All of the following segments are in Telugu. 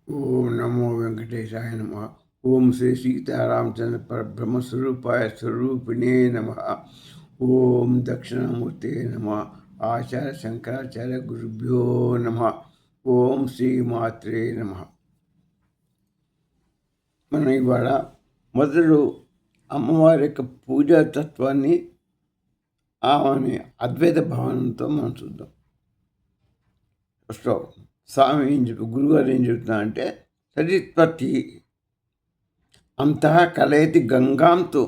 ఓం నమో వెంకటేశాయ నమ. ఓం శ్రీ సీతారామచంద్ర పరబ్రహ్మ స్వరూపాయ స్వరూపిణే నమ. ఓం దక్షిణామూర్తే నమ. ఆచార్య శంకరాచార్య గురుభ్యో నమ. ఓం శ్రీ మాత్రే నమ. మనం ఇవాళ మొదలు అమ్మవారి యొక్క పూజా తత్వాన్ని ఆమె అద్వైత భావనతో మనం చూద్దాం. ఫస్ట్ స్వామి ఏం చెప్పి గురుగారు ఏం చెప్తున్నా అంటే, సరిత్పత్తి అంతః కలయతి గంగాంతో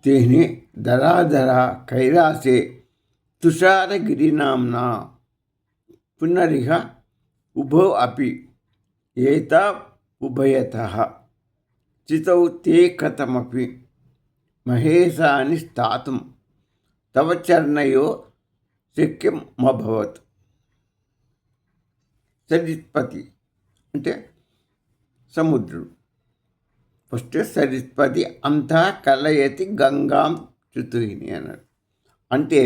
తేని ధరాధర కైలాసే తుషారగిరినాంనా పునరిహ ఉభౌ అపి ఏత ఉభయతః చితౌ తే కథమపి మహేశాని స్థాతుం తవ చరణయో శక్యమభవత్. సరిత్పతి అంటే సముద్రుడు. ఫస్ట్ సరిత్పతి అంతా కలయతి గంగాం చుతుహిని అన్నాడు. అంటే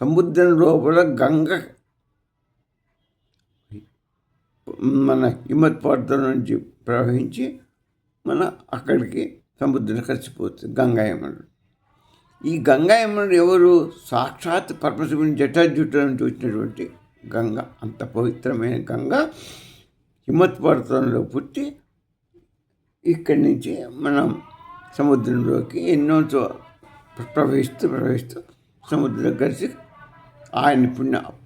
సముద్రం లోపల గంగ మన హిమత్ పర్వతం నుంచి ప్రవహించి మన అక్కడికి సముద్రం కలిసిపోతుంది గంగాయముడు. ఈ గంగాయముడు ఎవరు? సాక్షాత్ పరమశివుని జటాజుట నుంచి వచ్చినటువంటి గంగ. అంత పవిత్రమైన గంగ హిమత్ పర్వతంలో పుట్టి ఇక్కడి నుంచి మనం సముద్రంలోకి ఎన్నో ప్రవహిస్తూ సముద్రం కలిసి ఆయన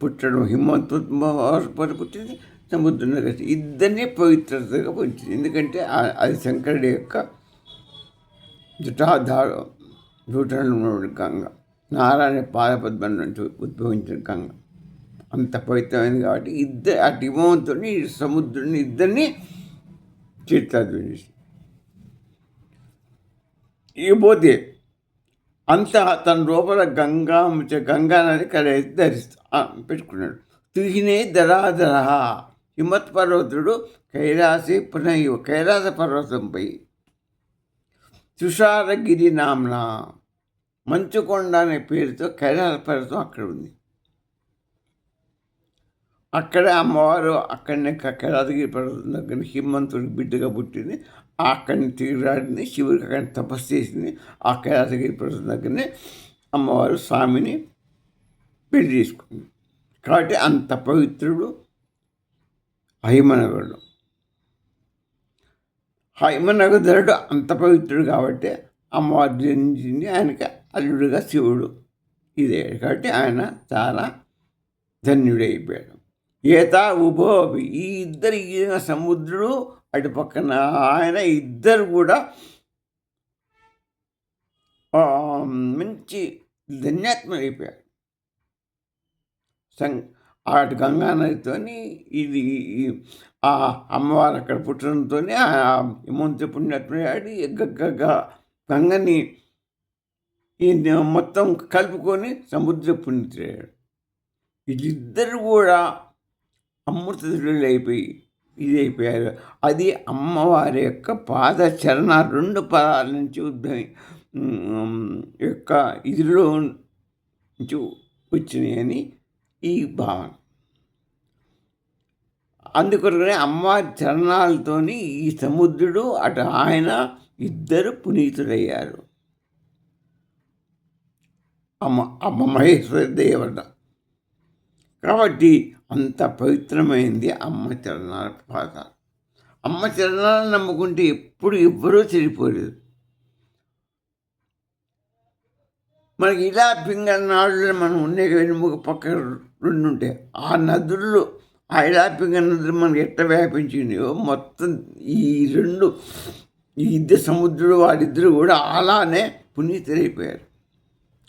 పుట్టడం హిమత్ పుట్టింది, సముద్రంలో కలిసి ఇద్దరినీ పవిత్రతగా పుట్టింది. ఎందుకంటే అది శంకరుడి యొక్క జూటంలో గంగ, నారాయణ పాదపద్మం నుంచి ఉద్భవించిన గంగ అంత పవిత్రమైనది. కాబట్టి అటు హిమవంతో సముద్రుని ఇద్దరిని తీర్థాద్వేషి ఇకపోతే అంత తన లోపల గంగా నది పెట్టుకున్నాడు. తుహినే ధరాధర హిమత్ పర్వతుడు కైలాస పర్వతంపై తుషారగిరి నామ్న మంచుకొండ అనే పేరుతో కైలాస పర్వతం అక్కడ ఉంది. అక్కడే అమ్మవారు అక్కడనే కైలాసగిరి పర్వతం దగ్గర హిమంతుడికి బిడ్డగా పుట్టింది. అక్కడిని తిరిగాడిని, శివుడికి అక్కడ తపస్సు చేసింది. ఆ కైలాసగిరి పర్వతం దగ్గరనే అమ్మవారు స్వామిని పెళ్లి చేసుకుంది. కాబట్టి అంత పవిత్రుడు హైమనగరుడు. హైమనగరుడు అంత పవిత్రుడు కాబట్టి అమ్మవారు జన్మించింది. ఆయనకి అల్లుడుగా శివుడు ఇదే. కాబట్టి ఆయన చాలా ధన్యుడైపోయాడు. ఏతా ఉభోపి ఈ ఇద్దరు సముద్రుడు అటు పక్కన ఆయన ఇద్దరు కూడా మంచి ధన్యాత్మలైపోయారు. అటు గంగా నదితో ఇది ఆ అమ్మవారు అక్కడ పుట్టడంతో హిమంత పుణ్యాత్మడి గంగని మొత్తం కలుపుకొని సముద్ర పుణ్యతుడయ్యాడు. వీళ్ళిద్దరు కూడా అమృతులు ఇదైపోయారు. అది అమ్మవారి యొక్క పాద చరణ 2 పదాల నుంచి యొక్క ఇదిలో నుంచి వచ్చినాయని ఈ భావన. అందుకొరకనే అమ్మవారి చరణాలతోని ఈ సముద్రుడు అటు ఆయన ఇద్దరు పునీతులయ్యారు. అమ్మ మహేశ్వరి దేవత. కాబట్టి అంత పవిత్రమైంది అమ్మ చరణాల పాదాలు. అమ్మ చరణాలను నమ్ముకుంటే ఎప్పుడు ఎవ్వరూ చెడిపోలేదు. మనకి ఇలా పింగళనాడులో మనం ఉండే వెనుముక పక్క 2 ఉంటాయి. ఆ నదుల్లో ఆ ఇలా పింగళ నదులు మనకి ఎట్ట వ్యాపించినాయో మొత్తం ఈ 2 ఈ ఇద్దరు సముద్రుడు వారిద్దరు కూడా అలానే పునీతులైపోయారు.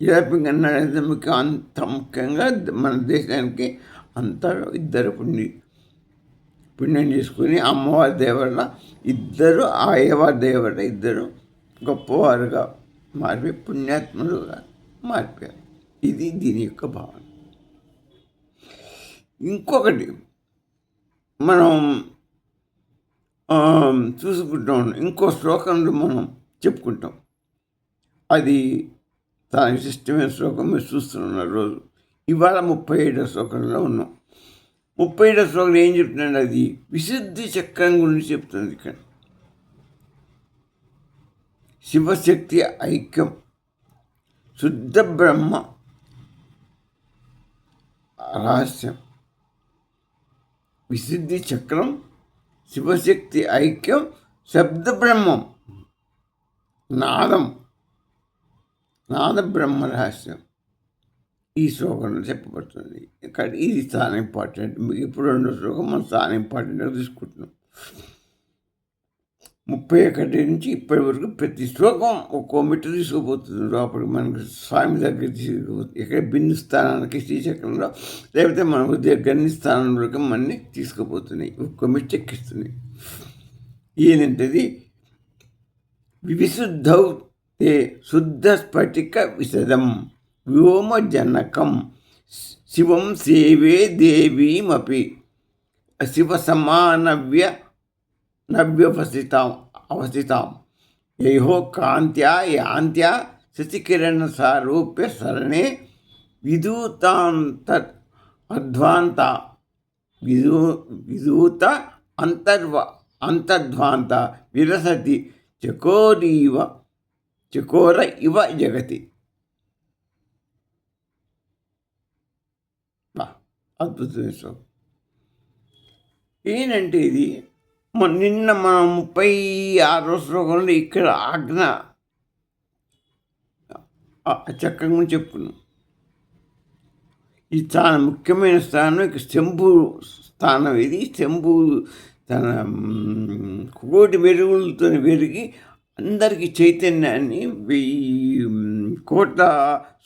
ఇలా పింగళ నది అంత ముఖ్యంగా మన దేశానికి అంతా ఇద్దరు పుణ్యం చేసుకుని అమ్మవారి దేవత ఇద్దరు, అయ్యవారి దేవత ఇద్దరు గొప్పవారుగా మారిపోయి పుణ్యాత్ములుగా మారిపోయారు. ఇది దీని యొక్క భావన. ఇంకొకటి మనం చూసుకుంటాం, ఇంకో శ్లోకంలో మనం చెప్పుకుంటాం. అది చాలా విశిష్టమైన శ్లోకం మీరు చూస్తున్నారు రోజు. ఇవాళ 37వ శ్లోకంలో ఉన్నాం. 37వ శ్లోకం ఏం చెప్తున్నాడు? అది విశుద్ధి చక్రం గురించి చెప్తుంది. ఇక్కడ శివశక్తి ఐక్యం, శుద్ధ బ్రహ్మ రహస్యం. విశుద్ధి చక్రం, శివశక్తి ఐక్యం, శబ్ద బ్రహ్మం, నాద బ్రహ్మ రహస్యం ఈ శ్లోకంలో చెప్పబడుతుంది. ఇక్కడ ఇది చాలా ఇంపార్టెంట్. ఇప్పుడు 2వ శ్లోకం మనం చాలా ఇంపార్టెంట్గా తీసుకుంటున్నాం. 31 నుంచి ఇప్పటి వరకు ప్రతి శ్లోకం ఒక్కో మెట్టు తీసుకుపోతుంది లోపలికి, మనకు స్వామి దగ్గర తీసుకుపోతుంది. ఇక్కడ బిందు స్థానానికి శ్రీచక్రంలో, లేకపోతే మన గన్ని స్థానంలోకి మనని తీసుకుపోతున్నాయి, ఒక్కో మెట్టు ఎక్కిస్తున్నాయి. ఏంటంటది? విశుద్ధౌ తే శుద్ధ స్ఫటిక విశదం వ్యోమజనకం శివం సేవే దేవీమపి శివ అవస్థితాం యయో కాంత్యా యాంత్యా శశికిరణ సారూప్య శరణే విదూత అంతర్ధ్వాంత విరసతి చకోర ఇవ జగతి. అద్భుతం. ఏంటంటే ఇది నిన్న మనం 36వ శ్లోకంలో ఇక్కడ ఆజ్ఞ చక్రం గురించి చెప్పుకున్నాం. ఇది చాలా ముఖ్యమైన స్థానం. ఇక శంభు స్థానం. ఇది శంభు తన కోటి వెలుగులతో వెలిగి అందరికీ చైతన్యాన్ని 1000 కోట్ల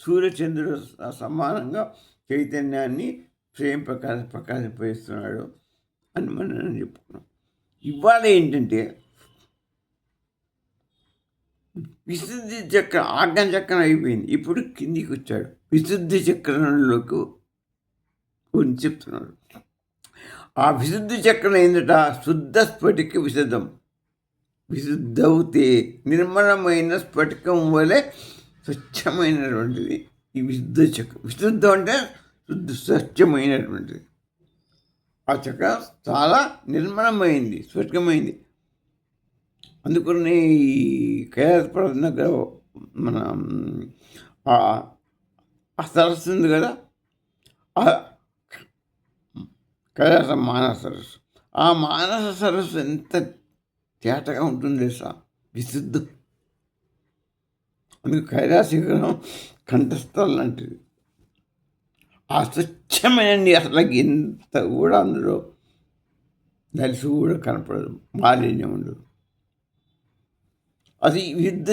సూర్యచంద్రుడు సమానంగా చైతన్యాన్ని ప్రేమ ప్రకాశింపజేస్తున్నాడు అని మనం చెప్పుకున్నాం. ఇవాళ ఏంటంటే విశుద్ధి చక్రం, ఆజ్ఞ చక్రం అయిపోయింది. ఇప్పుడు కిందికి వచ్చాడు, విశుద్ధి చక్రంలోకి గురించి చెప్తున్నాడు. ఆ విశుద్ధి చక్రం ఏంటట? శుద్ధ స్ఫటిక విశుద్ధం. విశుద్ధవుతే నిర్మలమైన స్ఫటికం వలె స్వచ్ఛమైనటువంటిది ఈ విశుద్ధ చక్రం. విశుద్ధం అంటే స్వచ్ఛమైనటువంటిది. ఆ చక్రం చాలా నిర్మలమైంది, స్వచ్ఛమైంది. అందుకని ఈ కైలాసపర్వతం దగ్గర మన ఆ సరస్సు ఉంది కదా, కైలాస మానస సరస్సు. ఆ మానస సరస్సు ఎంత తేటగా ఉంటుంది సార్, విశుద్ధం. అందుకు కైలాసీకరం కంఠస్థలం లాంటిది. ఆ స్వచ్ఛమైనది అసలు ఎంత కూడా అందులో నలిసి కూడా కనపడదు, మాలిన్యం ఉండదు. అది విశుద్ధ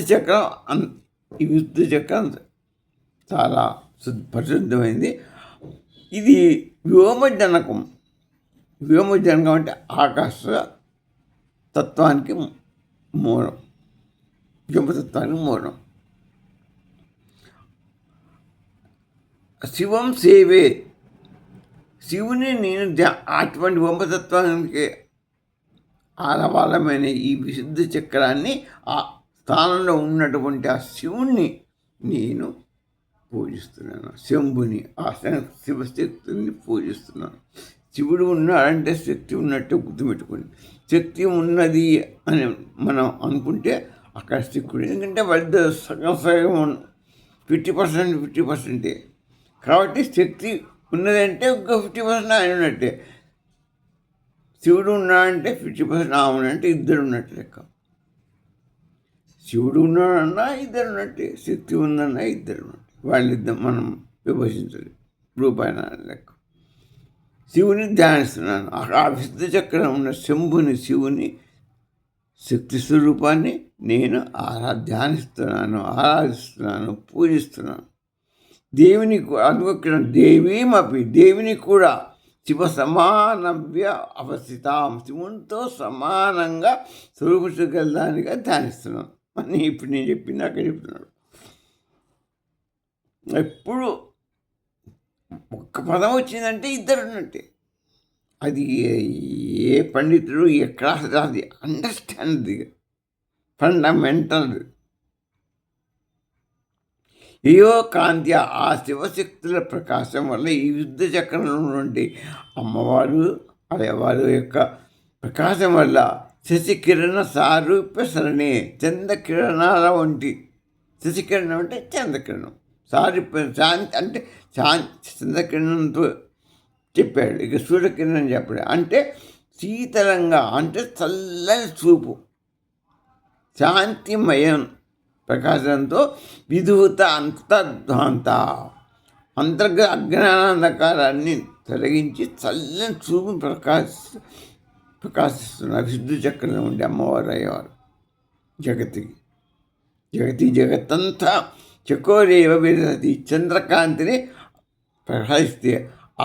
చక్రం చాలా పరిశుద్ధమైంది. ఇది వ్యోమజనకం. వ్యోమజనకం అంటే ఆకాశ తత్వానికి మూలం, వ్యోమతత్వానికి మూలం. శివం సేవే, శివుని నేను అటువంటి వ్యోమతత్వానికి ఆలవాలమైన ఈ విశుద్ధ చక్రాన్ని, ఆ స్థానంలో ఉన్నటువంటి ఆ శివుణ్ణి నేను పూజిస్తున్నాను. శంభుని, ఆ శివశక్తిని పూజిస్తున్నాను. శివుడు ఉన్నాడంటే శక్తి ఉన్నట్టు గుర్తుపెట్టుకోండి. శక్తి ఉన్నది అని మనం అనుకుంటే అక్కడ శక్తుడు, ఎందుకంటే వాళ్ళ సగం 50% కాబట్టి శక్తి ఉన్నదంటే ఇంకో 50% ఆయన ఉన్నట్టే. శివుడు ఉన్నాడంటే 50% అవునంటే ఇద్దరు ఉన్నట్టు లెక్క. శివుడు ఉన్నాడన్నా ఇద్దరు ఉన్నట్టే, శక్తి ఉందన్నా ఇద్దరు ఉన్నట్టు. వాళ్ళిద్దరు మనం విభజించాలి రూపాయన లెక్క. శివుని ధ్యానిస్తున్నాను. ఆ విశుద్ధ చక్రం ఉన్న శంభుని, శివుని శక్తి స్వరూపాన్ని నేను ధ్యానిస్తున్నాను, ఆరాధిస్తున్నాను, పూజిస్తున్నాను. దేవుని అనుగ్రహం దేవీమపి, దేవిని కూడా శివ సమానవ్య అవస్థితాం, శివునితో సమానంగా స్వరూపించగలదానిగా ధ్యానిస్తున్నాను అని ఇప్పుడు నేను చెప్పింది అక్కడ చెప్తున్నాడు. ఎప్పుడు ఒక్క పదం వచ్చిందంటే ఇద్దరు ఉన్నట్టే. అది ఏ పండితుడు ఎక్కడ అది అండర్స్టాండ్, ఫండమెంటల్. ఏయో కాంతి ఆ శివశక్తుల ప్రకాశం వల్ల ఈ యుద్ధ చక్రంలో నుండి అమ్మవారు అయ్యవారు యొక్క ప్రకాశం వల్ల శశికిరణ సారూప్య సరణి చంద్రకిరణాల వంటి శశికిరణం అంటే చంద్రకిరణం సారూప్య శాంతి అంటే చంద్రకిరణంతో చెప్పాడు. ఇక సూర్యకిరణం చెప్పాడు అంటే శీతలంగా అంటే చల్లని చూపు శాంతిమయం ప్రకాశంతో విధూత అంతర్ధాంత అజ్ఞానాంధకారాన్ని తొలగించి చల్లని చూపు ప్రకాశిస్తున్నారు. విశుద్ధ చక్రం ఉండే అమ్మవారు అయ్యేవారు జగత్తంతా చకోరేవ విరసతి చంద్రకాంతిని ప్రకాశిస్తే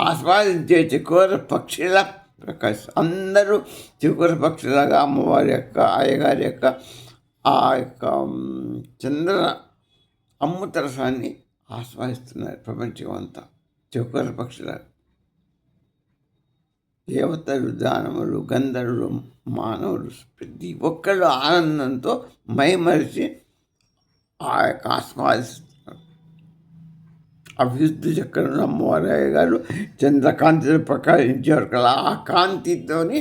ఆస్వాదించే చకోర పక్షిలా అందరూ చకోర పక్షిలాగా అమ్మవారి యొక్క అయ్యగారి యొక్క ఆ యొక్క చంద్ర అమృతరసాన్ని ఆస్వాదిస్తున్నారు ప్రపంచం అంతా చకోర పక్షులాగా. దేవతలు, దానవులు, గంధర్వులు, మానవులు ప్రతి ఒక్కళ్ళు ఆనందంతో మైమరిచి ఆ యొక్క ఆస్వాదిస్తున్నారు. అభివృద్ధి చక్రంలో అమ్మవారి గారు చంద్రకాంతితో ప్రకాశించారు కదా, ఆ కాంతితోని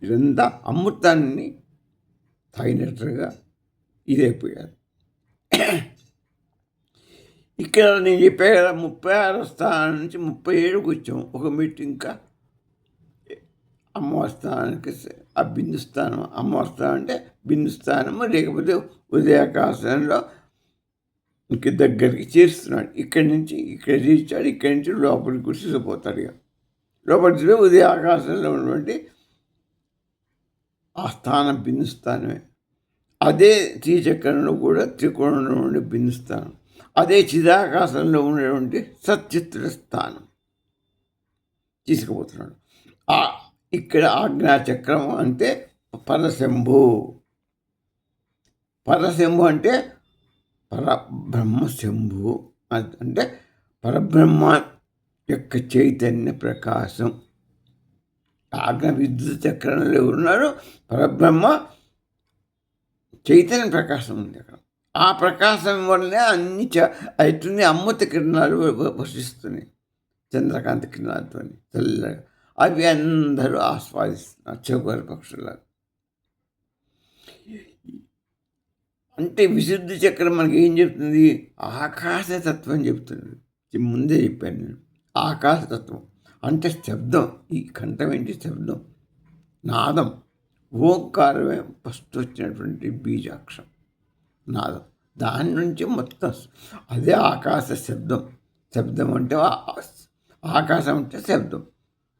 ఇదంతా అమృతాన్ని తాగినట్లుగా ఇదైపోయారు. ఇక్కడ నేను చెప్పే కదా 36 స్థానం నుంచి 37కి వచ్చాము. ఒక మెట్టు ఇంకా అమ్మవారి స్థానానికి ఆ బిందు స్థానం, అమ్మవారి స్థానం అంటే బిందు స్థానము, లేకపోతే ఉదయాకాశంలో ఇంక దగ్గరికి చేరుస్తున్నాడు. ఇక్కడి నుంచి ఇక్కడ చేర్చాడు, ఇక్కడి నుంచి లోపలికి కూర్చుపోతాడు. ఇక లోపలికి ఉదయ ఆకాశంలో ఉన్నటువంటి ఆ స్థానం బిందు స్థానమే. అదే శ్రీచక్రంలో కూడా త్రికోణంలో ఉండే బిందు స్థానం, అదే చిదాకాశంలో ఉండేటువంటి సచిత్ర స్థానం తీసుకుపోతున్నాడు. ఇక్కడ ఆజ్ఞాచక్రం అంటే పరశంభు. పరశంభు అంటే పరబ్రహ్మశంభు అంటే పరబ్రహ్మ యొక్క చైతన్య ప్రకాశం. ఆజ్ఞ విద్యుత్ చక్రంలో ఉన్నారు, పరబ్రహ్మ చైతన్య ప్రకాశం ఉంది అక్కడ. ఆ ప్రకాశం వల్లనే అన్ని అవుతుంది. అమృత కిరణాలు వర్షిస్తున్నాయి చంద్రకాంతి కిరణాలతో చల్లగా. అవి అందరూ ఆస్వాదిస్తున్నారు చకోర పక్షులాగా. అంటే విశుద్ధి చక్రం మనకి ఏం చెప్తుంది? ఆకాశతత్వం చెప్తుంది. ముందే చెప్పాను నేను. ఆకాశతత్వం అంటే శబ్దం. ఈ కంఠం ఏంటి? శబ్దం, నాదం. ఓంకారమే ఫస్ట్ వచ్చినటువంటి బీజాక్షం నాదం. దాని నుంచి మొత్తం అదే ఆకాశ శబ్దం. శబ్దం అంటే ఆకాశం అంటే శబ్దం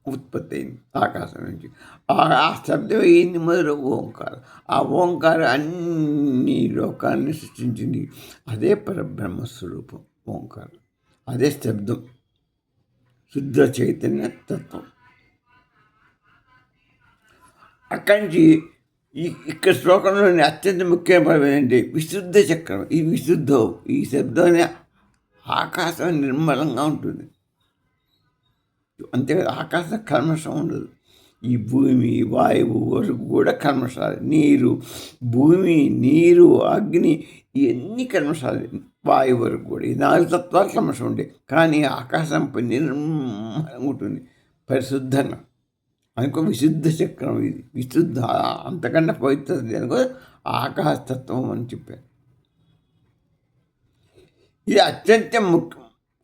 ఉత్పత్తి అయింది ఆకాశం నుంచి. ఆ శబ్దం అయింది మొదలు ఓంకారం. ఆ ఓంకారం అన్ని లోకాన్ని సృష్టించింది. అదే పరబ్రహ్మస్వరూపం ఓంకారం. అదే శబ్దం, శుద్ధ చైతన్య తత్వం. అక్కడి నుంచి ఇక్కడ శ్లోకంలోని అత్యంత ముఖ్యమైనది విశుద్ధ చక్రం. ఈ విశుద్ధం, ఈ శబ్దం ఆకాశం నిర్మలంగా ఉంటుంది. అంతే, ఆకాశం కల్మషం ఉండదు. ఈ భూమి, వాయువు వరకు కూడా కల్మషాలు. నీరు, భూమి, నీరు, అగ్ని ఇవన్నీ కల్మషాలు. వాయువు వరకు కూడా ఈ 4 తత్వాలు కల్మషం ఉంటాయి. కానీ ఆకాశం నిర్మలంగా ఉంటుంది, పరిశుద్ధంగా. అనుకో విశుద్ధ చక్రం ఇది. విశుద్ధ అంతకన్నా పవిత్ర అనుకో ఆకాశతత్వం అని చెప్పారు. ఇది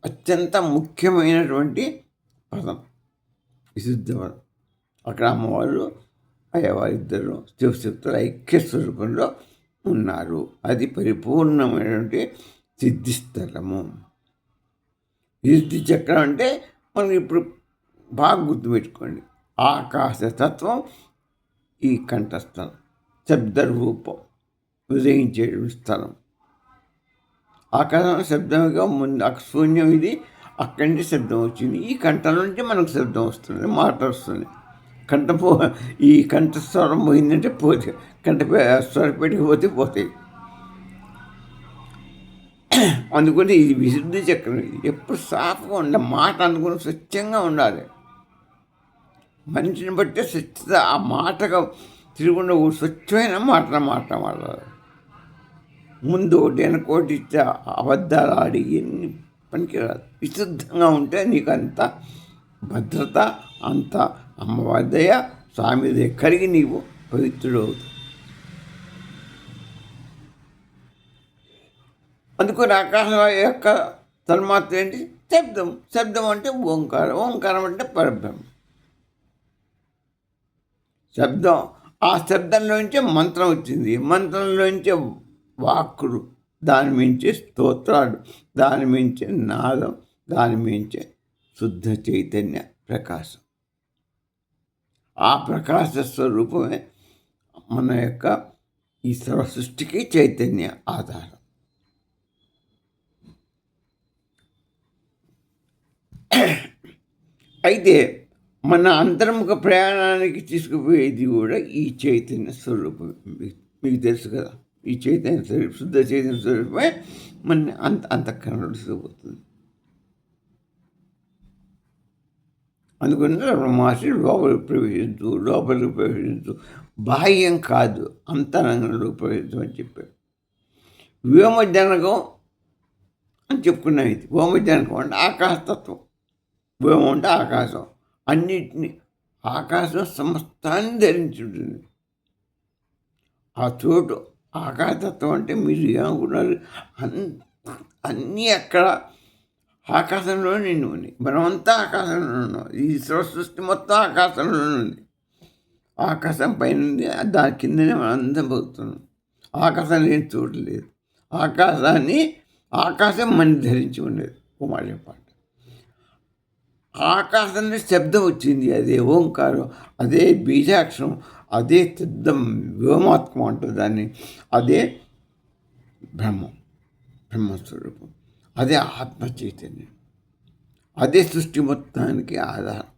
అత్యంత ముఖ్యమైనటువంటి పదం, విశుద్ధ పదం. అక్కడ అమ్మవారు అయ్యవారు ఇద్దరు శివశక్తుల ఐక్య స్వరూపంలో ఉన్నారు. అది పరిపూర్ణమైనటువంటి సిద్ధిస్థలము. విశుద్ధి చక్రం అంటే మనం ఇప్పుడు బాగా గుర్తుపెట్టుకోండి. ఆకాశతత్వం ఈ కంఠస్థలం, శబ్దరూపం, ఉదయించే స్థలం. ఆకాశం శబ్దంగా ముందు శూన్యం ఇది, అక్కడి నుంచి శబ్దం వచ్చింది. ఈ కంఠం నుంచి మనకు శబ్దం వస్తుంది, మాట వస్తుంది. ఈ కంఠస్వరం పోయిందంటే పోతే, స్వరపెట్టికి పోతాయి. అందుకని ఇది విశుద్ధి చక్రం. ఇది ఎప్పుడు సాఫ్గా ఉండాలి, మాట అందుకుని స్వచ్ఛంగా ఉండాలి. మనిషిని బట్టే స్వచ్ఛత, ఆ మాటగా తిరుగుండా స్వచ్ఛమైన మాట్లాడాలి. ముందు ఒకటి వెనకోటి ఇస్తే అబద్ధాలు ఆడి ఎన్ని పనికిరాదు. విశుద్ధంగా ఉంటే నీకు అంత భద్రత, అంత అమ్మవారి దయ, స్వామి దయ కలిగి నీవు పవిత్రుడవుతావు. అందుకని ఆకాశం యొక్క తన్మాత్ర ఏంటి? శబ్దం. శబ్దం అంటే ఓంకారం. ఓంకారం అంటే పరబ్రహ్మ. శబ్దం, ఆ శబ్దంలోంచే మంత్రం వచ్చింది. మంత్రంలోంచే వాక్కులు, దాని మించే స్తోత్రాలు, దాని మించే నాదం, దాని మించే శుద్ధ చైతన్య ప్రకాశం. ఆ ప్రకాశ స్వరూపమే మన యొక్క ఈ సర్వ సృష్టికి చైతన్య ఆధారం. అయితే మన అంతర్ముఖ ప్రయాణానికి తీసుకుపోయేది కూడా ఈ చైతన్య స్వరూపం. మీకు తెలుసు కదా, ఈ చైతన్య స్వరూపం, శుద్ధ చైతన్య స్వరూపమే మన అంతఃకరణ తీసుకుపోతుంది. అందుకని మహర్షి లోపలికి ప్రవేశించు, బాహ్యం కాదు అంతరంగంలో ప్రవేశించు అని చెప్పారు. వ్యోమజనకం అని చెప్పుకున్నాం. ఇది వ్యోమజనకం అంటే ఆకాశతత్వం. వ్యోమం అంటే ఆకాశం, అన్నిటినీ, ఆకాశం సమస్తాన్ని ధరించి ఉంటుంది. ఆ చోటు ఆకాశతత్వం అంటే మీరు ఏమనుకున్నారు? అన్నీ అక్కడ ఆకాశంలో నిండి ఉంది. మనమంతా ఆకాశంలో ఉన్నాం. ఈ సృష్టి మొత్తం ఆకాశంలో ఉంది. ఆకాశం పైన ఉంది, దాని కిందనే మనం అందరం పోతున్నాం. ఆకాశం లేని చోటు లేదు. ఆకాశం మనం ధరించి ఉండేది. కుమార్ చెప్పాలి, ఆకాశంలో శబ్దం వచ్చింది, అదే ఓంకారం, అదే బీజాక్షరం, అదే శబ్దం, వ్యోమాత్మ అంటారు దాన్ని. అదే బ్రహ్మస్వరూపం, అదే ఆత్మ చైతన్యం, అదే సృష్టి మొత్తానికి ఆధారం.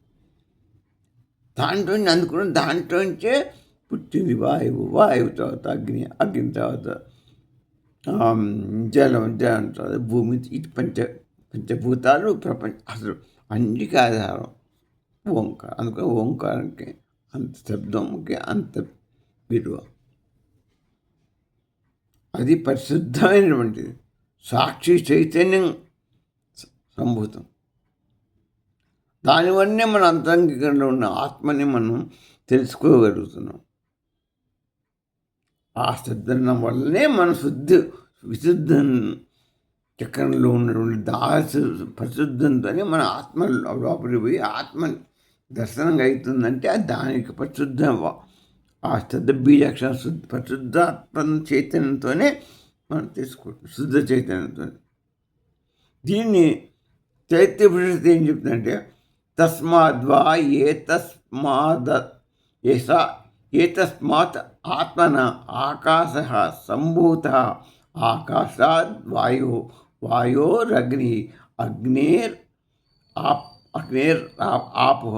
దాంట్లోంచే పుట్టింది వాయువు తర్వాత అగ్ని తర్వాత జలం తర్వాత భూమి. ఇటు పంచభూతాలు ప్రపంచం, అసలు అన్నిటికీ ఆధారం ఓంకారం. అందుకని ఓంకారానికి అంత శబ్దంకి అంత విలువ. అది పరిశుద్ధమైనటువంటిది, సాక్షి చైతన్యం సంభూతం. దానివల్లనే మన అంతరంగికంలో ఉన్న ఆత్మని మనం తెలుసుకోగలుగుతున్నాం. ఆ శబ్దం వల్లనే మన విశుద్ధ చక్రంలో ఉన్నటువంటి పరిశుద్ధంతోనే మన ఆత్మ లోపలికి పోయి ఆత్మ దర్శనం అవుతుందంటే దానికి పరిశుద్ధ, ఆ శుద్ధ బీజాక్షర పరిశుద్ధాత్మ చైతన్యంతోనే మనం తీసుకుంటాం, శుద్ధ చైతన్యంతో. దీన్ని చైత్య పురుషుడు ఏం చెప్తుందంటే, తస్మాద్వా ఏతస్మాత్ ఆత్మన ఆకాశ సంభూత ఆకాశాద్ వాయోరగ్ని ఆపో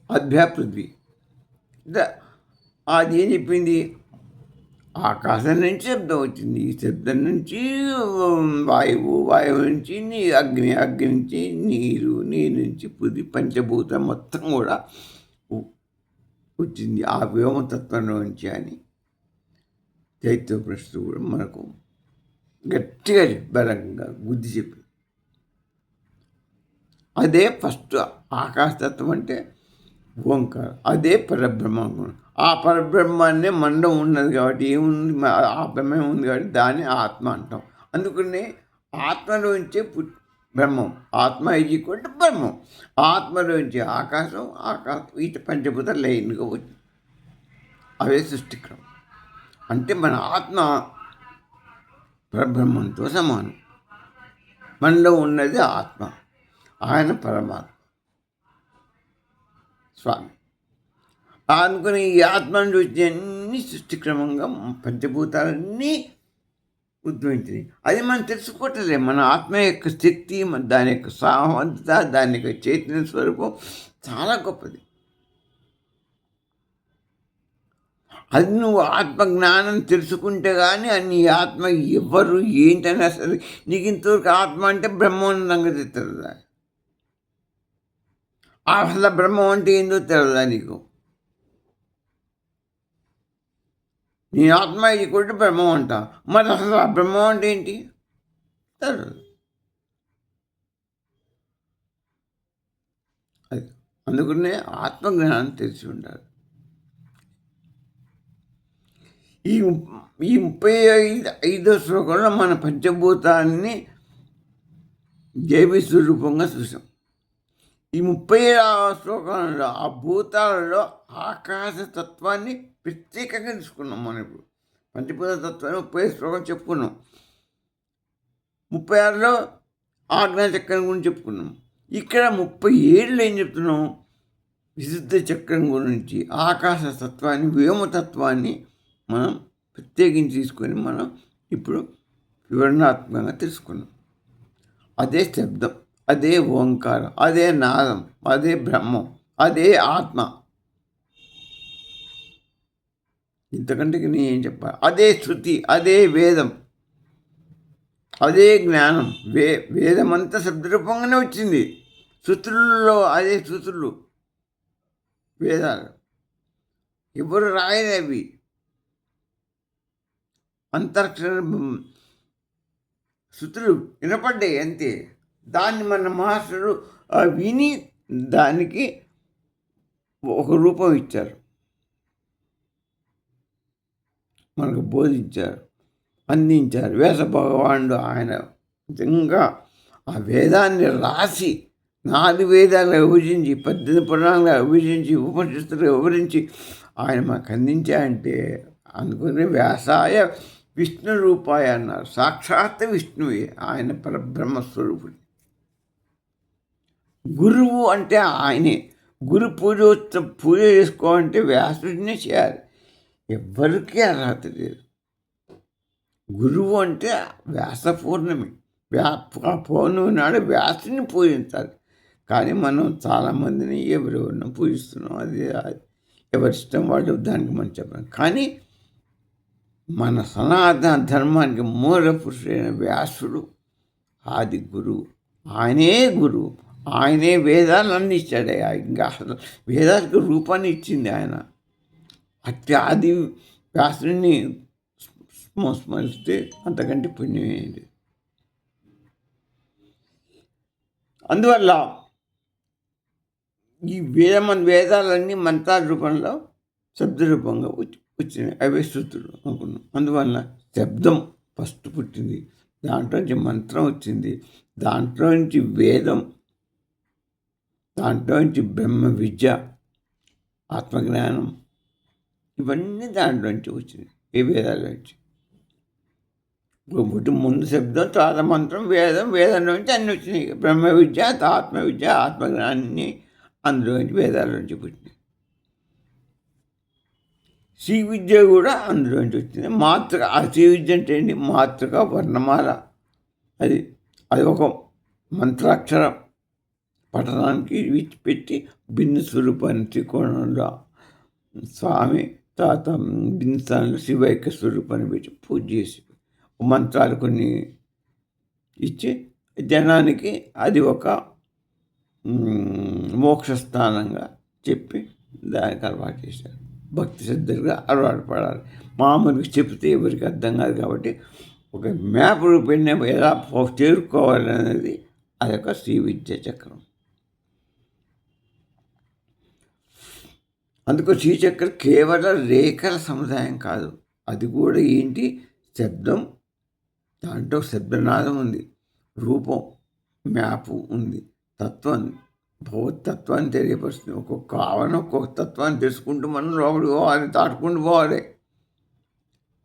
అభ్య పృథ్వీ. అది ఏం చెప్పింది? ఆకాశం నుంచి శబ్దం వచ్చింది, ఈ శబ్దం నుంచి వాయువు నుంచి అగ్ని నుంచి నీరు నుంచి పృథ్వీ, పంచభూతం మొత్తం కూడా వచ్చింది ఆ వ్యోమతత్వంలో నుంచి అని చైత్యోపనిషత్తు కూడా మనకు గట్టిగా బలంగా బుద్ధి చెప్పి. అదే ఫస్ట్ ఆకాశతత్వం అంటే ఓంకారం, అదే పరబ్రహ్మం. ఆ పరబ్రహ్మాన్నే మండం ఉన్నది కాబట్టి ఏముంది, ఆ బ్రహ్మం ఉంది కాబట్టి దాన్ని ఆత్మ అంటాం. అందుకని ఆత్మలోంచే బ్రహ్మం, ఆత్మ ఈక్వల్ టు బ్రహ్మం. ఆత్మలోంచి ఆకాశం వీటి పంచభూత లైన్గా వచ్చి అవే సృష్టిక్రమం. అంటే మన ఆత్మ పరబ్రహ్మంతో సమానం. మనలో ఉన్నది ఆత్మ, ఆయన పరమాత్మ స్వామి. అనుకుని ఈ ఆత్మను చూసి అన్ని సృష్టిక్రమంగా పంచభూతాలన్నీ ఉద్భవించింది. అది మనం తెలుసుకోవట్లేదు. మన ఆత్మ యొక్క శక్తి, దాని యొక్క సామర్థ్యత, దాని యొక్క చైతన్య స్వరూపం చాలా గొప్పది. అది నువ్వు ఆత్మజ్ఞానం తెలుసుకుంటే కానీ నీ ఆత్మ ఎవరు ఏంటైనా సరే, నీకు ఇంతవరకు ఆత్మ అంటే బ్రహ్మాండంగా తెలుస్తుందా? అసలు బ్రహ్మం అంటే ఏందో తెలియదా నీకు? నీ ఆత్మ ఈక్వల్ టు బ్రహ్మం అంట. మరి అసలు ఆ బ్రహ్మం అంటే ఏంటి? తెలియదు. అది అందుకనే ఆత్మజ్ఞానం తెలిసి ఉండాలి. ఈ ఈ 35వ శ్లోకంలో మన పంచభూతాన్ని జైవి స్వరూపంగా చూసాం. ఈ 36వ శ్లోకంలో ఆ భూతాలలో ఆకాశతత్వాన్ని ప్రత్యేకంగా తీసుకున్నాం. మనం ఇప్పుడు పంచభూత తత్వాన్ని 35 శ్లోకం చెప్పుకున్నాం. 36లో ఆజ్ఞాచక్రం గురించి చెప్పుకున్నాం. ఇక్కడ 37లో ఏం చెప్తున్నాం? విశుద్ధ చక్రం గురించి, ఆకాశతత్వాన్ని, వ్యోమతత్వాన్ని మనం ప్రత్యేకించి తీసుకొని మనం ఇప్పుడు వివరణాత్మకంగా తెలుసుకున్నాం. అదే శబ్దం, అదే ఓంకారం, అదే నాదం, అదే బ్రహ్మం, అదే ఆత్మ. ఇంతకంటే నేను ఏం చెప్పాలి? అదే శృతి, అదే వేదం, అదే జ్ఞానం. వేదమంతా శబ్దరూపంగానే వచ్చింది. శృతుల్లో అదే శృతులు, వేదాలు ఎవరు రాయలేవి. అంతరిక్ష శృతులు వినపడ్డాయి అంతే. దాన్ని మన మాస్టరు విని దానికి ఒక రూపం ఇచ్చారు, మనకు బోధించారు, అందించారు. వ్యాస భగవానుడు ఆయన నిజంగా ఆ వేదాన్ని రాసి 4 వేదాలు విభజించి, 18 పురాణాలు విభజించి, ఉపనిషత్తులు వివరించి ఆయన మాకు అందించాయంటే అందుకని వ్యాసాయ విష్ణు రూపాయ అన్నారు. సాక్షాత్ విష్ణువే ఆయన పరబ్రహ్మస్వరూపుడు. గురువు అంటే ఆయనే. గురు పూజ చేసుకోవాలంటే వ్యాసుడినే చేయాలి. ఎవ్వరికీ అర్హత లేదు. గురువు అంటే వ్యాస పూర్ణమి. ఆ పౌర్ణమి నాడు వ్యాసుని పూజించాలి. కానీ మనం చాలామందిని ఎవరెవరినో పూజిస్తున్నాం. అది ఎవరిష్టం వాళ్ళు, దానికి మనం చెప్పాం. కానీ మన సనాతన ధర్మానికి మూల పురుషుడైన వ్యాసుడు ఆది గురువు. ఆయనే గురువు, ఆయనే వేదాలు అందించాడు. ఇంకా అసలు వేదాలకు రూపాన్ని ఇచ్చింది ఆయన. ఆది వ్యాసుడిని స్మరిస్తే అంతకంటే పుణ్యమైంది. అందువల్ల ఈ వేదాలన్నీ మంత్రాల రూపంలో శబ్ద రూపంగా వచ్చినాయి. అవే శృతులు అనుకున్నాం. అందువల్ల శబ్దం ఫస్ట్ పుట్టింది, దాంట్లో నుంచి మంత్రం వచ్చింది, దాంట్లో నుంచి వేదం, దాంట్లో నుంచి బ్రహ్మ విద్య, ఆత్మజ్ఞానం, ఇవన్నీ దాంట్లో నుంచి వచ్చినాయి. ఏ వేదాల నుంచి. ముందు శబ్దం, తర్వాత మంత్రం, వేదం నుంచి అన్నీ వచ్చినాయి. బ్రహ్మ విద్య, ఆత్మ విద్య, ఆత్మజ్ఞానాన్ని అందులో నుంచి వేదాల నుంచి పుట్టినాయి. శ్రీ విద్య కూడా అందులో నుంచి వచ్చింది. మాతృక, ఆ శ్రీ విద్య అంటే ఏంటి? మాతృక వర్ణమాల. అది ఒక మంత్రాక్షరం పఠనానికి పెట్టి భిన్న స్వరూపాన్ని త్రికోణంలో స్వామి, తర్వాత భిన్న స్థానంలో శివైక్య స్వరూపాన్ని పెట్టి పూజ చేసి మంత్రాలు కొన్ని ఇచ్చి జనానికి అది ఒక మోక్షస్థానంగా చెప్పి దానికి అలవాటు చేశారు. భక్తి శ్రద్ధలుగా అలవాటు పడాలి. మామూలుగా చెప్తే ఎవరికి అర్థం కాదు. కాబట్టి ఒక మ్యాప్ రూపేణ ఎలా చేరుకోవాలనేది అదొక శ్రీ విద్య చక్రం. అందుకు శ్రీచక్రం కేవలం రేఖల సముదాయం కాదు, అది కూడా ఏంటి? శబ్దం. దాంట్లో శబ్దనాదం ఉంది, రూపం, మ్యాపు ఉంది, తత్వం, భౌతత్వాన్ని తెలియపరుస్తుంది. ఒక్కొక్క ఆవరణ ఒక్కొక్క తత్వాన్ని తెలుసుకుంటూ మనం లోపలికి పోవాలి, దాటుకుంటూ పోవాలి.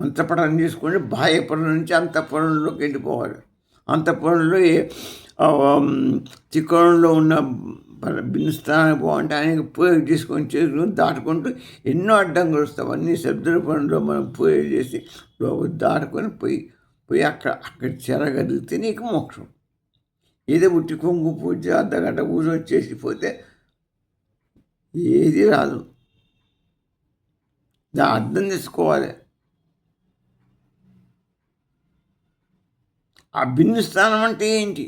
మంత్రపఠనం చేసుకుంటే బాహ్యపురం నుంచి అంతఃపురంలోకి వెళ్ళిపోవాలి. అంతఃపురంలో త్రికోణంలో ఉన్న భిన్న స్థానానికి పోవాలంటే ఆయనకి పూజ చేసుకొని దాటుకుంటూ ఎన్నో అడ్డంకులు వస్తాయి. అన్నీ శబ్ద రూపంలో మనం పూజ చేసి దాటుకొని పోయి అక్కడ చెరగలిగితే నీకు మోక్షం. ఏదో ఉట్టి కొంగు పూజ అర్ధగంట కూర్చొని చేసిపోతే ఏది రాదు. దాని అర్థం చేసుకోవాలి. ఆ భిన్న స్థానం అంటే ఏంటి?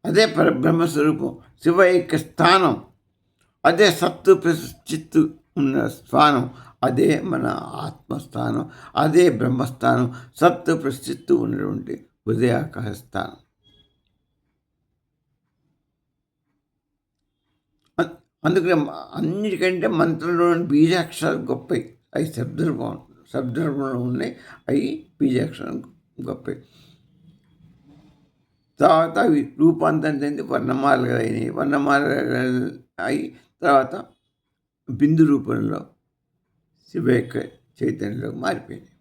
అదే పరబ్రహ్మస్వరూపం, శివ యొక్క స్థానం. అదే సత్తు చిత్తు ఉన్న స్థానం. అదే మన ఆత్మస్థానం, అదే బ్రహ్మస్థానం, సత్తు ప్రస్థిత్తు ఉన్నటువంటి హృదయాకాశ స్థానం. అందుకనే అన్నిటికంటే మంత్రంలోని బీజాక్షరాలు గొప్పవి. అవి శబ్దరూపంలో ఉన్నాయి. అవి బీజాక్షరాలు గొప్పవి. తర్వాత అవి రూపాంతరం చెంది వర్ణమాలలు అయినాయి. వర్ణమాలలు అయి తర్వాత బిందు రూపంలో శివైక చైతన్యంలోకి మారిపోయింది.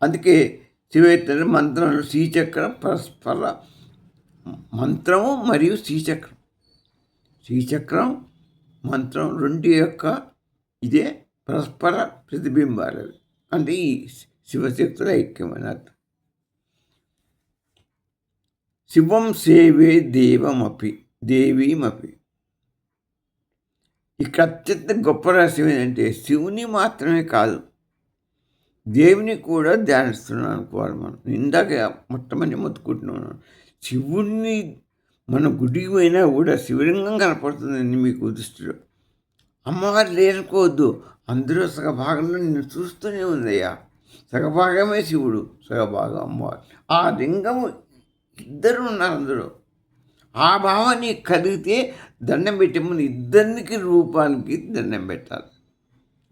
అందుకే శివైతన్యం మంత్రంలో శ్రీచక్రం పరస్పర మంత్రము మరియు శ్రీచక్రం, శ్రీచక్రం మంత్రం రెండు యొక్క ఇదే పరస్పర ప్రతిబింబాలు. అంటే ఈ శివశక్తుల ఐక్యమని అర్థం. శివం సేవే దేవీమపి. ఇక్కడ అత్యంత గొప్ప రహస్యం ఏంటంటే శివుని మాత్రమే కాదు, దేవుని కూడా ధ్యానిస్తున్నాం అనుకోవాలి. మనం ఇందాక మొట్టమొదటి మొత్తుకుంటున్నాను, శివుణ్ణి మన గుడికి పోయినా కూడా శివలింగం కనపడుతుందండి మీకు దృష్టిలో. అమ్మవారు లేనుకోవద్దు, అందులో సగభాగంలో నిన్ను చూస్తూనే ఉందయ్యా. సగభాగమే శివుడు, సగభాగం అమ్మవారు. ఆ లింగము ఇద్దరు ఉన్నారు అందులో. ఆ భావాన్ని కలిగితే దండం పెట్టే ముందు ఇద్దరికి రూపానికి దండం పెట్టాలి,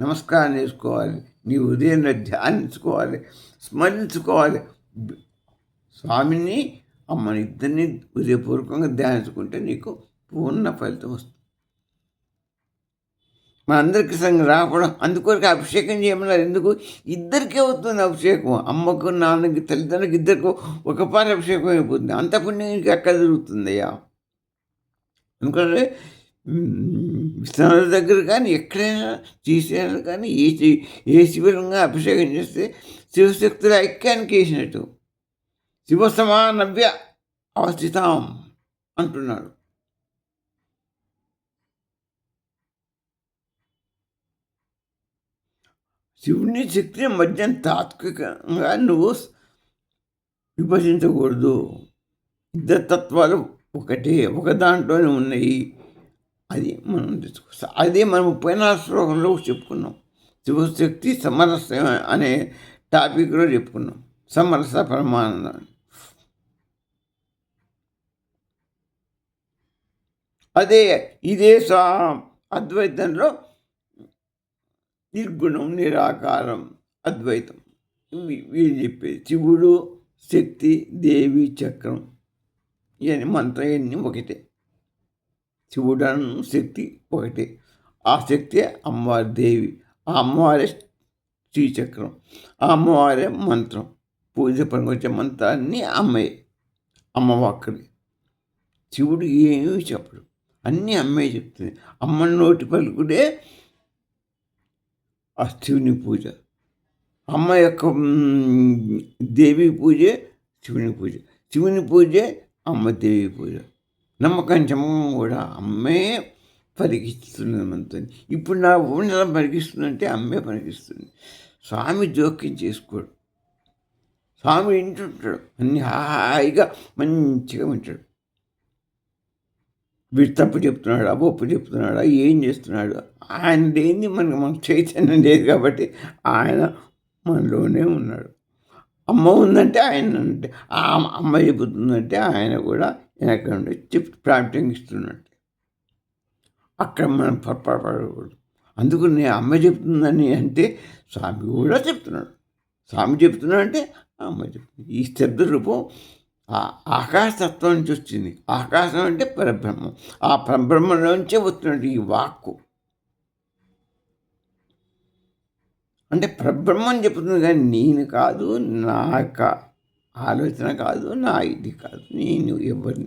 నమస్కారం చేసుకోవాలి, నీ ఉదయంలో ధ్యానించుకోవాలి, స్మరించుకోవాలి. స్వామిని అమ్మని ఇద్దరిని హృదయపూర్వకంగా ధ్యానించుకుంటే నీకు పూర్ణ ఫలితం వస్తుంది. మనందరికీ సంగ రాకపోవడం, అందుకొరకు అభిషేకం చేయమన్నారు. ఎందుకు? ఇద్దరికే అవుతుంది అభిషేకం. అమ్మకు, నాన్నకి, తల్లిదండ్రులకి ఇద్దరికి ఒకపారి అభిషేకం అయిపోతుంది. అంత పుణ్యం ఎక్కడ జరుగుతుందయ్యా. ఎందుకంటే విశ్వనాథ దగ్గర కానీ ఎక్కడైనా శ్రీశైలం కానీ ఏ శివలింగా అభిషేకం చేస్తే శివశక్తుల ఐక్యానికి వేసినట్టు. శివ సమానవ్య అవస్థితాం అంటున్నాడు. శివుని శక్తిని మధ్యం తాత్వికంగా నువ్వు విభజించకూడదు. ఇద్దరు తత్వాలు ఒకటే, ఒక దాంట్లోనే ఉన్నాయి. అది మనం తెలుసుకో. అదే మనం 34 శ్లోకంలో చెప్పుకున్నాం. శివశక్తి సమరస అనే టాపిక్లో చెప్పుకున్నాం. సమరస పరమానందం. అదే ఇదే అద్వైతంలో నిర్గుణం, నిరాకారం, అద్వైతం. వీళ్ళు చెప్పేది శివుడు, శక్తి, దేవి, చక్రం ఇవన్నీ మంత్రం ఇవన్నీ ఒకటే. శివుడను శక్తి ఒకటే. ఆ శక్తి అమ్మవారి దేవి, ఆ అమ్మవారే శ్రీచక్రం, ఆ అమ్మవారే మంత్రం. పూజ పనికి వచ్చే మంత్రాన్ని అమ్మాయి, అమ్మవాక్కడి. శివుడు ఏమీ చెప్పడు, అన్నీ అమ్మాయి చెప్తుంది. అమ్మ నోటి పలుకుడే ఆ శివుని పూజ. అమ్మ యొక్క దేవి పూజే శివుని పూజ, శివుని పూజే అమ్మ దేవి పూజ. నమ్మకం కూడా అమ్మే పరిగిస్తున్నది మనతో. ఇప్పుడు నా ఊళ్ళో పరిగిస్తుందంటే అమ్మే పరిగిస్తుంది. స్వామి జోక్యం చేసుకోడు. స్వామి వింటుంటాడు, అన్ని హాయిగా మంచిగా వింటాడు. వీడు తప్పు చెప్తున్నాడా, ఒప్పు చెప్తున్నాడా, ఏం చేస్తున్నాడు, ఆయన లేని మన చైతన్యం లేదు కాబట్టి ఆయన మనలోనే ఉన్నాడు. అమ్మ ఉందంటే ఆయన అంటే, ఆ అమ్మ చెబుతుందంటే ఆయన కూడా వెనక నుండి ప్రాంప్టింగ్ ఇస్తున్నట్టు. అక్కడ మనం పొరపాటుపడకూడదు. అందుకు నేను అమ్మ చెప్తుందని అంటే స్వామి కూడా చెప్తున్నాడు. స్వామి చెప్తున్నాడు అంటే అమ్మ చెప్తుంది. ఈ శబ్ద రూపం ఆకాశతత్వం నుంచి వచ్చింది. ఆకాశం అంటే పరబ్రహ్మం. ఆ పరబ్రహ్మంలోంచే వస్తున్నట్టు ఈ వాక్కు. అంటే పరబ్రహ్మం చెప్తుంది కానీ నేను కాదు, నా యొక్క ఆలోచన కాదు, నా ఇది కాదు, నేను ఎవరిని,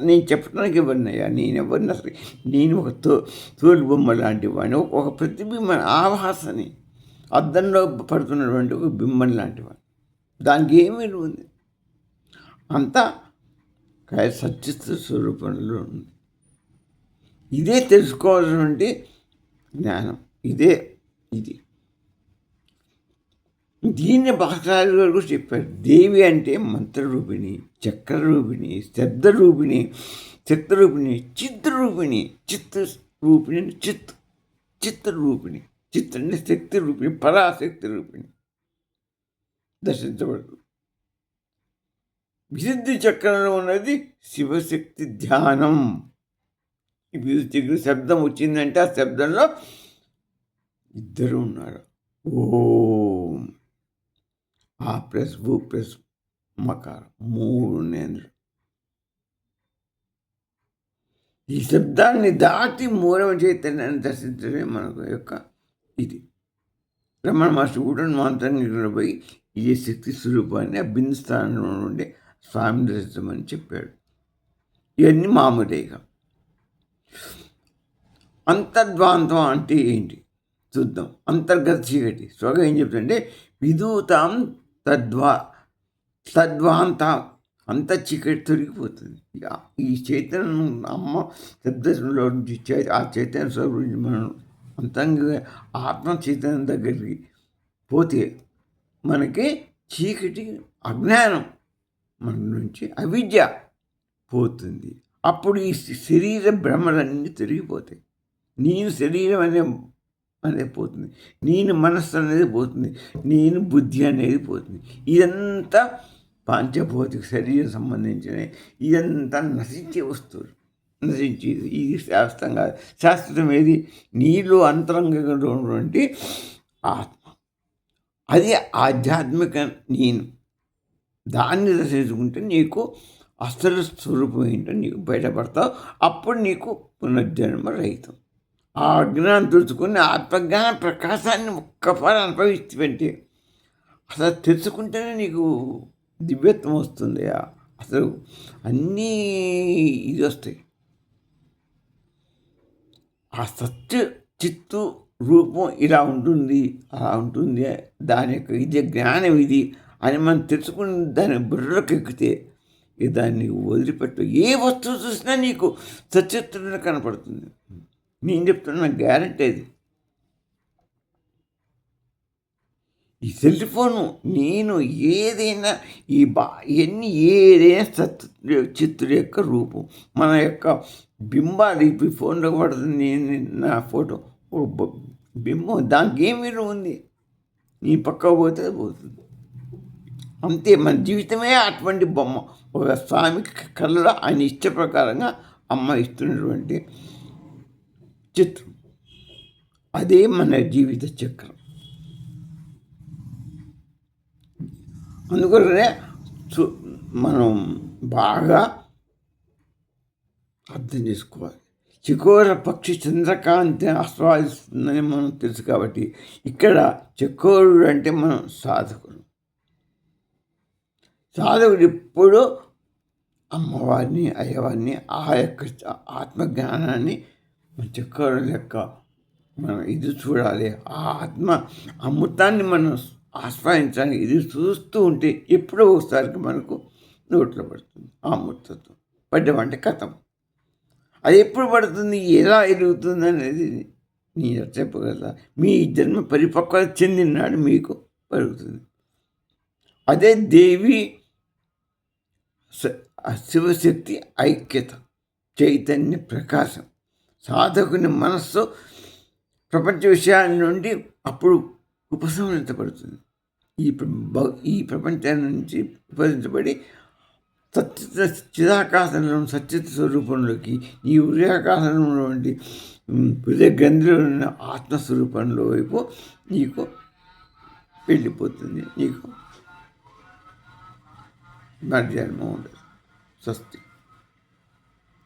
నేను చెప్పడానికి ఎవరినయ్యా, నేను ఎవరిని అసలు, నేను ఒక తోలు బొమ్మ లాంటి వాడిని, ఒక ప్రతిబింబ ఆభాసని, అద్దంలో పడుతున్నటువంటి ఒక బింబం లాంటి వాడిని. దానికి ఏమీ ఉంది, అంతా సచ్చిత్ స్వరూపంలో ఉంది. ఇదే తెలుసుకోవాల్సినటువంటి జ్ఞానం, ఇది దీన్ని భాస్కరాజు గారు కూడా చెప్పారు. దేవి అంటే మంత్రరూపిణి, చక్రరూపిణి, శబ్దరూపిణి, చిత్రరూపిణి, చిత్రరూపిణి, చిత్రరూపిణి, చిత్రరూపిణి. చిత్ అంటే శక్తి రూపిణి, పరాశక్తి రూపిణి దర్శించబడుతుంది. విశుద్ధి చక్రంలో ఉన్నది శివశక్తి ధ్యానం. ఈ విశుద్ధి చక్ర శబ్దం వచ్చిందంటే ఆ శబ్దంలో ఇద్దరు ఉన్నారు. ఓం ఆ ప్లస్ భూ ప్లస్ మకారం 3 నేంద్రులు. ఈ శబ్దాన్ని దాటి మూలవ చైతన్యాన్ని దర్శించడమే మనకు యొక్క ఇది. రమణ మహర్షి కూడా మాంత్రికుడు పోయి ఈ శక్తి స్వరూపాన్ని ఆ బిందు స్థానంలో నుండి స్వామిని దర్శించమని చెప్పాడు. ఇవన్నీ మామూలుగా. అంతర్ద్వాంతం అంటే ఏంటి చూద్దాం. అంతర్గత చీకటి స్వగా ఏం చెప్తుంటే విదూతాం తద్వాంత అంత చీకటి తొలగిపోతుంది. ఈ చైతన్యం అమ్మ శబ్దంలో నుంచి ఆ చైతన్య స్వరూపం గురించి మనం అంతంగా ఆత్మ చైతన్యం దగ్గరికి పోతే మనకి చీకటి అజ్ఞానం మన నుంచి అవిద్య పోతుంది. అప్పుడు ఈ శరీర భ్రమలన్నీ తిరిగిపోతాయి. నేను శరీరం అనేది పోతుంది, నేను మనస్సు అనేది పోతుంది, నేను బుద్ధి అనేది పోతుంది. ఇదంతా పాంచభౌతిక శరీరం సంబంధించిన ఇదంతా నశించే వస్తువులు. నశించేది ఇది శాస్త్రం కాదు. శాస్త్రం ఏది? నీలో అంతరంగంగా ఉన్నటువంటి ఆత్మ, అది ఆధ్యాత్మిక నేను. దాన్ని దర్శించుకుంటే నీకు అసలు స్వరూపం ఏంటో నీకు బయటపడతావు. అప్పుడు నీకు పునర్జన్మ రహితం. ఆ అజ్ఞానం తెలుసుకుని ఆత్మజ్ఞాన ప్రకాశాన్ని ఒక్కపారి అనుభవిస్తుంటే అసలు తెలుసుకుంటేనే నీకు దివ్యత్వం వస్తుంది. అసలు అన్నీ ఇది వస్తాయి. ఆ సత్య చిత్తు రూపం ఇలా ఉంటుంది, అలా ఉంటుంది, దాని యొక్క ఇది జ్ఞానం ఇది అని మనం తెలుసుకుని దాని బుర్రలోకి ఎక్కితే దాన్ని వదిలిపెట్టు. ఏ వస్తువు చూసినా నీకు సచిత్రంగా కనపడుతుంది. నేను చెప్తున్నా, గ్యారెంటీ అది. ఈ సెల్ ఫోను నేను ఏదైనా ఇవన్నీ ఏదైనా చిత్తుల యొక్క రూపం. మన యొక్క బింబాలు ఇప్పుడు ఫోన్లో పడుతుంది. నేను నా ఫోటో బింబం, దానికి ఏం విలువ ఉంది? నీ పక్క పోతే పోతుంది అంతే. మన జీవితమే అటువంటి బొమ్మ. ఒక స్వామి కళ్ళలో ఆయన ఇష్ట ప్రకారంగా అమ్మ ఇస్తున్నటువంటి చిత్రం. అదే మన జీవిత చక్రం. అందుకోసమే మనం బాగా అర్థం చేసుకోవాలి. చకోర పక్షి చంద్రకాంతి ఆస్వాదిస్తుందని మనం తెలుసు. కాబట్టి ఇక్కడ చకోరుడు అంటే మనం సాధకుడు. సాధకుడు ఎప్పుడూ అమ్మవారిని అయ్యవారిని ఆ యొక్క ఆత్మజ్ఞానాన్ని చకోరుల యొక్క మనం ఇది చూడాలి. ఆ ఆత్మ అమృతాన్ని మనం ఆస్వాదించడానికి ఇది చూస్తూ ఉంటే ఎప్పుడో ఒకసారికి మనకు నోట్లో పడుతుంది. ఆ అమృతత్వం పడ్డమంటే కథం. అది ఎప్పుడు పడుతుంది, ఎలా ఎదుగుతుంది అనేది నేను చెప్పగలరా? మీ జన్మ పరిపక్వత చెందినాడు మీకు పరుగుతుంది. అదే దేవి శివశక్తి ఐక్యత, చైతన్య ప్రకాశం. సాధకుని మనస్సు ప్రపంచ విషయాల నుండి అప్పుడు ఉపసంహరించబడుతుంది. ఈ ప్రపంచాన్ని నుంచి ఉపసంహరించబడి చిదాకాశంలో సత్యత స్వరూపంలోకి, ఈ హృదయాకాశంలో నుండి హృదయ గ్రంథిలో ఉన్న ఆత్మస్వరూపంలో వైపు నీకు వెళ్ళిపోతుంది. నీకు మధ్యాహ్నం ఉండదు. స్వస్తి.